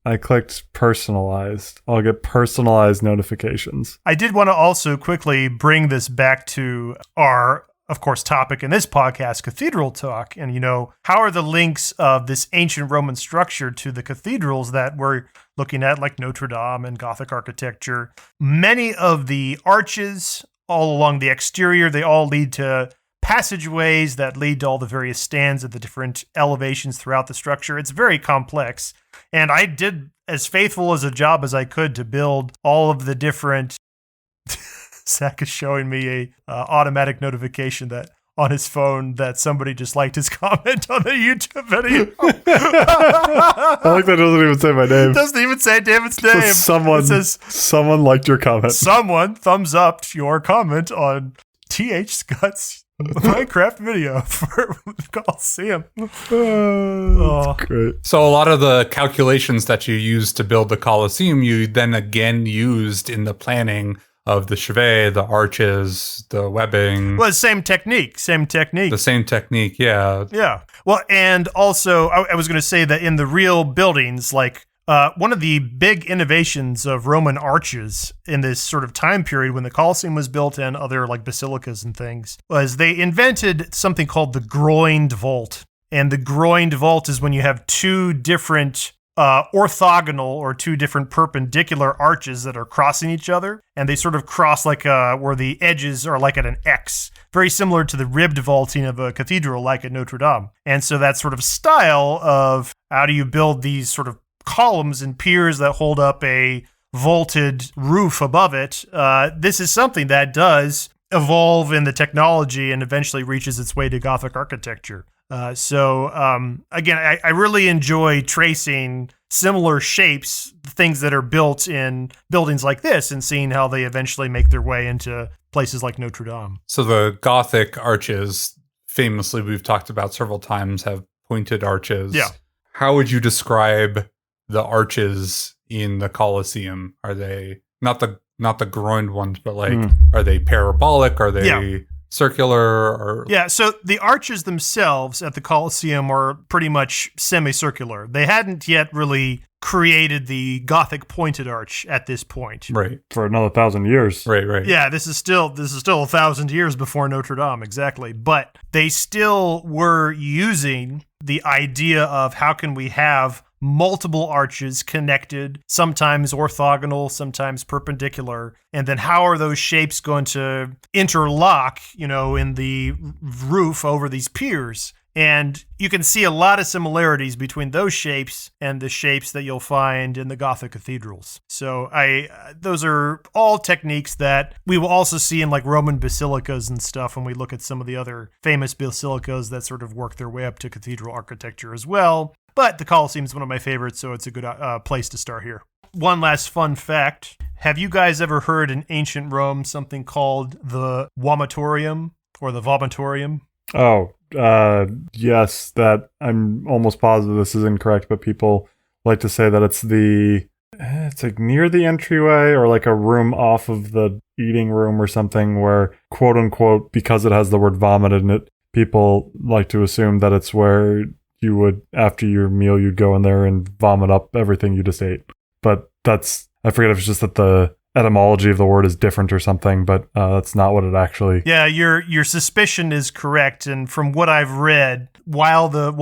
I clicked personalized. I'll get personalized notifications. I did want to also quickly bring this back to our, of course, topic in this podcast, cathedral talk. And, how are the links of this ancient Roman structure to the cathedrals that we're looking at, like Notre Dame and Gothic architecture? Many of the arches all along the exterior, they all lead to passageways that lead to all the various stands at the different elevations throughout the structure. It's very complex. And I did as faithful as a job as I could to build all of the different... Zack is showing me a automatic notification that on his phone that somebody just liked his comment on the YouTube video. I like that it doesn't even say my name. It doesn't even say David's name. It says someone liked your comment. Someone thumbs up your comment on TH Scott's Minecraft video for Colosseum. Great. So a lot of the calculations that you used to build the Colosseum, you then again used in the planning of the chevet, the arches, the webbing. Well, same technique. The same technique, yeah. Yeah. Well, and also, I was going to say that in the real buildings, like one of the big innovations of Roman arches in this sort of time period when the Colosseum was built and other like basilicas and things was they invented something called the groined vault. And the groined vault is when you have two different orthogonal or two different perpendicular arches that are crossing each other, and they sort of cross like where the edges are like at an X, very similar to the ribbed vaulting of a cathedral like at Notre Dame. And so that sort of style of how do you build these sort of columns and piers that hold up a vaulted roof above it, this is something that does evolve in the technology and eventually reaches its way to Gothic architecture. Again, I really enjoy tracing similar shapes, things that are built in buildings like this, and seeing how they eventually make their way into places like Notre Dame. So the Gothic arches, famously we've talked about several times, have pointed arches. Yeah. How would you describe the arches in the Colosseum? Are they not the groined ones, but like are they parabolic? Are they circular? Or so the arches themselves at the Colosseum are pretty much semicircular. They hadn't yet really created the Gothic pointed arch at this point. Right. For another 1,000 years. Right. Yeah, this is still 1,000 years before Notre Dame, exactly. But they still were using the idea of how can we have multiple arches connected, sometimes orthogonal, sometimes perpendicular, and then how are those shapes going to interlock, in the roof over these piers? And you can see a lot of similarities between those shapes and the shapes that you'll find in the Gothic cathedrals. So those are all techniques that we will also see in like Roman basilicas and stuff when we look at some of the other famous basilicas that sort of work their way up to cathedral architecture as well. But the Colosseum is one of my favorites, so it's a good place to start here. One last fun fact. Have you guys ever heard in ancient Rome something called the vomitorium or the vomitorium? Oh, yes, that I'm almost positive this is incorrect, but people like to say that it's like near the entryway or like a room off of the eating room or something where, quote unquote, because it has the word vomit in it, people like to assume that it's where you would, after your meal, you'd go in there and vomit up everything you just ate. But I forget if it's just that the etymology of the word is different or something, but that's not what it actually... Yeah, your suspicion is correct. And from what I've read, while the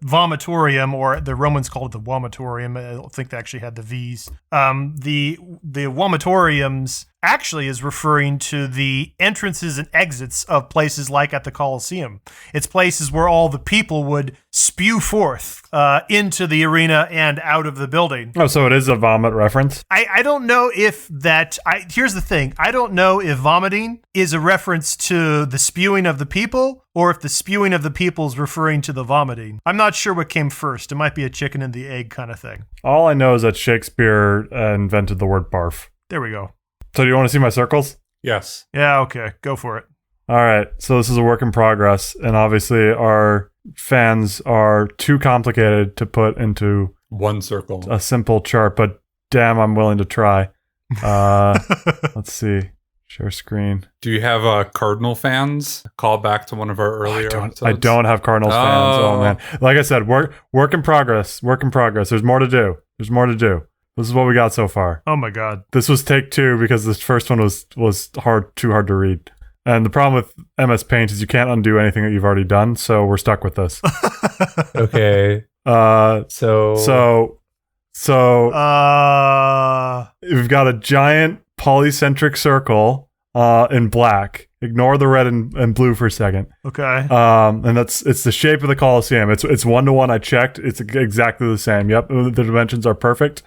vomitorium, or the Romans called it the vomitorium, I don't think they actually had the V's, the vomitoriums actually is referring to the entrances and exits of places like at the Colosseum. It's places where all the people would spew forth into the arena and out of the building. Oh, so it is a vomit reference? I don't know if that... here's the thing. I don't know if vomiting is a reference to the spewing of the people or if the spewing of the people is referring to the vomiting. I'm not sure what came first. It might be a chicken and the egg kind of thing. All I know is that Shakespeare invented the word barf. There we go. So do you want to see my circles? Yes. Yeah, okay. Go for it. All right. So this is a work in progress. And obviously our fans are too complicated to put into one circle, a simple chart, but damn, I'm willing to try. Let's see. Share screen. Do you have Cardinal fans? Call back to one of our earlier episodes. I don't have Cardinals fans. Oh, man. Like I said, work in progress. Work in progress. There's more to do. This is what we got so far. Oh my God. This was take 2 because this first one was too hard to read. And the problem with MS Paint is you can't undo anything that you've already done, so we're stuck with this. Okay. So we've got a giant polycentric circle in black. Ignore the red and blue for a second. Okay. And it's the shape of the Colosseum. It's 1-to-1. I checked. It's exactly the same. Yep. The dimensions are perfect.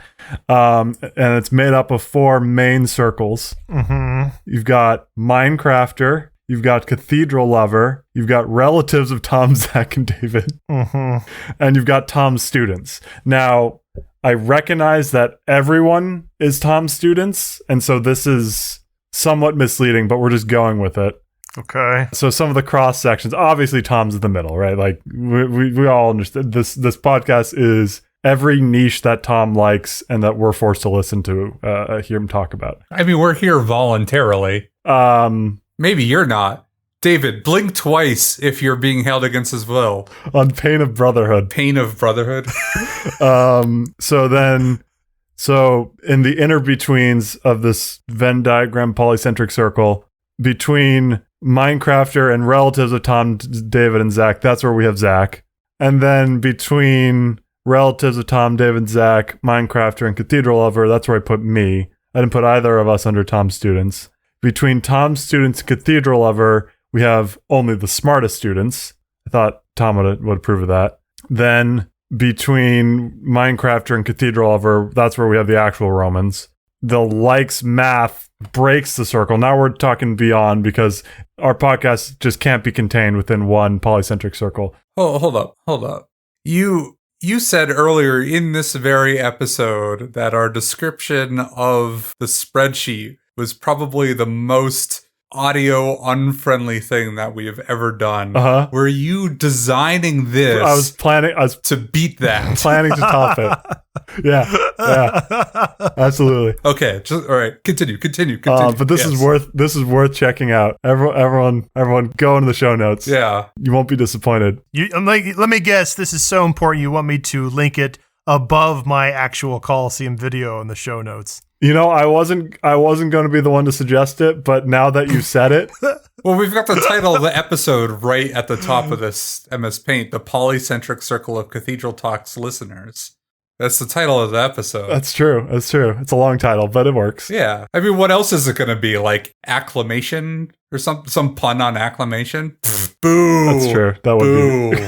And it's made up of 4 main circles. Mm-hmm. You've got Minecrafter. You've got Cathedral Lover. You've got relatives of Tom, Zack, and David. Mm-hmm. And you've got Tom's students. Now, I recognize that everyone is Tom's students. And so this is somewhat misleading, but we're just going with it. Okay. So some of the cross sections, obviously Tom's in the middle, right? Like we all understand this podcast is every niche that Tom likes and that we're forced to listen to hear him talk about. I mean, we're here voluntarily. Maybe you're not. David, blink twice if you're being held against his will. On pain of brotherhood. Pain of brotherhood. So in the inner-betweens of this Venn diagram polycentric circle, between Minecrafter and relatives of Tom, David, and Zack, that's where we have Zack. And then between relatives of Tom, David, Zack, Minecrafter, and Cathedral Lover, that's where I put me. I didn't put either of us under Tom's students. Between Tom's students and Cathedral Lover, we have only the smartest students. I thought Tom would approve of that. Then between Minecrafter and Cathedral Lover, that's where we have the actual Romans. The likes math breaks the circle. Now we're talking beyond because our podcast just can't be contained within one polycentric circle. Oh, hold up. You said earlier in this very episode that our description of the spreadsheet was probably the most audio unfriendly thing that we have ever done. Were you designing this? I was to beat that. planning to top it. Yeah, absolutely. Okay, all right. Continue. But this is worth checking out. Everyone, go into the show notes. Yeah, you won't be disappointed. Let me guess. This is so important. You want me to link it above my actual Colosseum video in the show notes. You know, I wasn't going to be the one to suggest it, but now that you said it, well, we've got the title of the episode right at the top of this MS Paint, the Polycentric Circle of Cathedral Talks listeners. That's the title of the episode. That's true. It's a long title, but it works. Yeah. I mean, what else is it going to be? Like acclamation or some pun on acclamation? Boo. That's true. That would be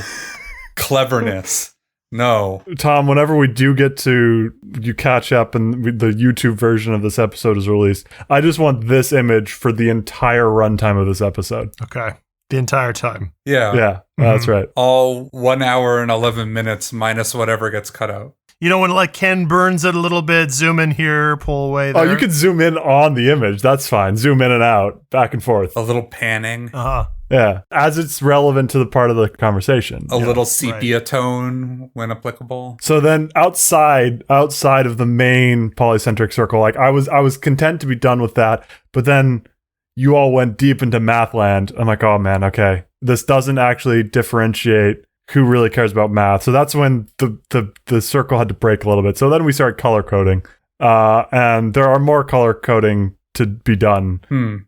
cleverness. No. Tom, whenever we do get to you catch up and the YouTube version of this episode is released, I just want this image for the entire runtime of this episode. Okay. The entire time. Yeah. Yeah, that's right. All 1 hour and 11 minutes minus whatever gets cut out. You know, when like Ken burns it a little bit, zoom in here, pull away there. Oh, you can zoom in on the image. That's fine. Zoom in and out, back and forth. A little panning. Yeah, as it's relevant to the part of the conversation. A little sepia tone when applicable. So then outside of the main polycentric circle, like I was content to be done with that, but then you all went deep into math land. I'm like, oh man, okay. This doesn't actually differentiate who really cares about math. So that's when the circle had to break a little bit. So then we started color coding. And there are more color coding to be done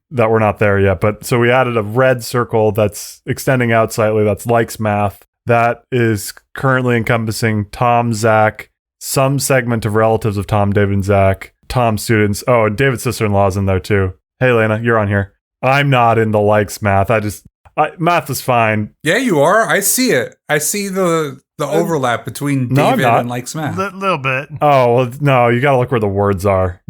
that we're not there yet. But so we added a red circle that's extending out slightly. That's likes math. That is currently encompassing Tom, Zack, some segment of relatives of Tom, David, and Zack, Tom's students. Oh, and David's sister-in-law's in there too. Hey, Lena, you're on here. I'm not in the likes math. Math is fine. Yeah, you are. I see it. I see the overlap between David and likes math. A little bit. Oh, well, no, you gotta look where the words are.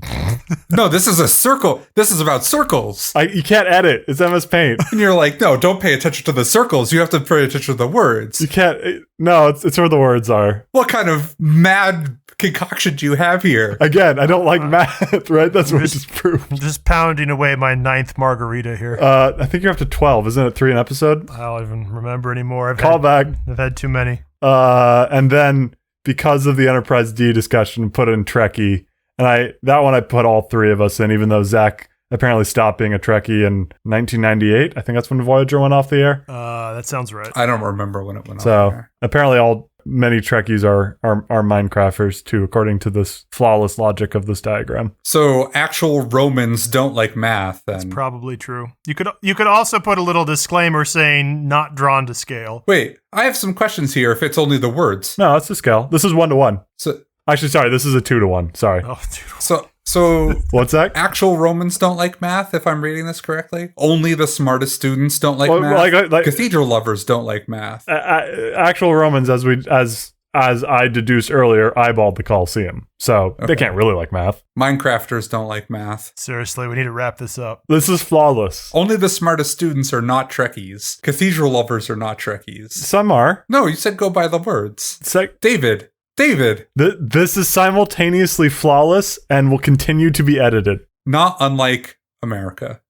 No, this is a circle. This is about circles. You can't edit. It's MS Paint. And you're like, no, don't pay attention to the circles. You have to pay attention to the words. You can't. No, it's where the words are. What kind of mad concoction do you have here? Again, I don't like math, right? That's what we just proved. I'm just pounding away my 9th margarita here. I think you're up to 12. Isn't it 3 an episode? I don't even remember anymore. I've had too many. And then because of the Enterprise D discussion, put in Trekkie. And that one I put all 3 of us in, even though Zack apparently stopped being a Trekkie in 1998. I think that's when Voyager went off the air. That sounds right. I don't remember when it went off the air. Apparently many Trekkies are Minecrafters too, according to this flawless logic of this diagram. So actual Romans don't like math, then. That's probably true. You could also put a little disclaimer saying not drawn to scale. Wait, I have some questions here if it's only the words. No, it's to scale. This is 1-to-1. So actually, sorry, this is a 2-to-1. Sorry. Oh, 2-to-1. So what's that? Actual Romans don't like math, if I'm reading this correctly? Only the smartest students don't like math? Like, Cathedral lovers don't like math. Actual Romans, as I deduced earlier, eyeballed the Colosseum. So they can't really like math. Minecrafters don't like math. Seriously, we need to wrap this up. This is flawless. Only the smartest students are not Trekkies. Cathedral lovers are not Trekkies. Some are. No, you said go by the words. David. This is simultaneously flawless and will continue to be edited. Not unlike America.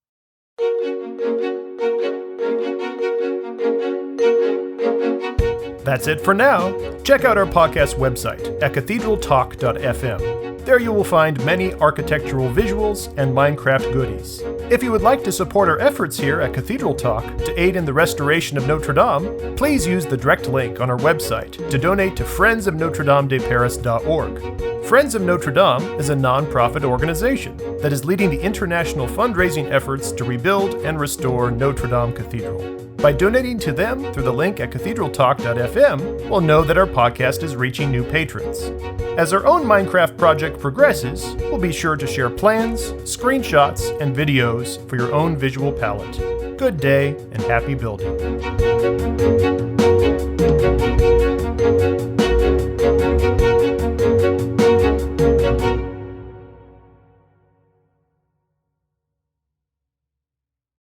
That's it for now. Check out our podcast website at cathedraltalk.fm. There you will find many architectural visuals and Minecraft goodies. If you would like to support our efforts here at Cathedral Talk to aid in the restoration of Notre Dame, please use the direct link on our website to donate to friendsofnotredamedeparis.org. Friends of Notre Dame is a non-profit organization that is leading the international fundraising efforts to rebuild and restore Notre Dame Cathedral. By donating to them through the link at cathedraltalk.fm, we'll know that our podcast is reaching new patrons. As our own Minecraft project progresses, we'll be sure to share plans, screenshots, and videos for your own visual palette. Good day and happy building.